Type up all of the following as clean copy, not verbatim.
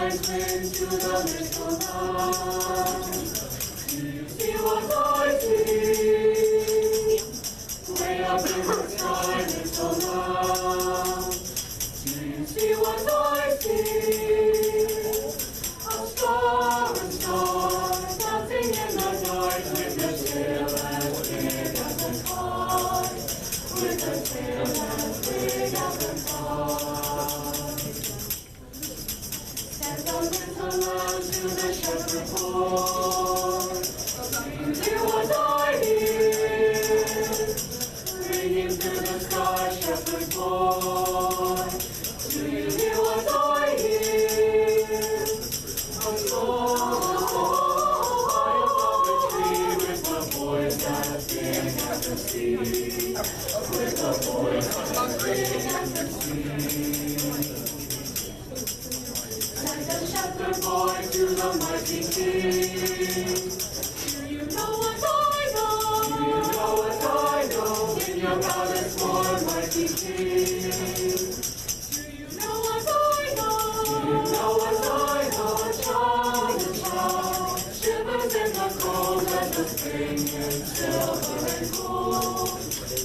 wise men to the little town. See what I see, way up in the sky, little lamb. See what I see, a star and stars dancing in the night with a tail as big as a kite, with a tail as big as a kite. Send the little lamb to the shepherd boy. Hear what I hear, ringing through the sky, shepherd boy. Do you hear what I hear? A song high above the tree, with a voice as big as the sea, with a voice as big as the sea. Send the shepherd boy to the mighty king. Do you know what I know? Do you know what I know? In your palace, Lord, mighty king. Let us bring in silver and gold.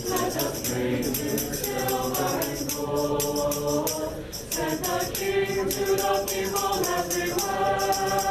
Let us bring in silver and gold. Send the King to the people everywhere.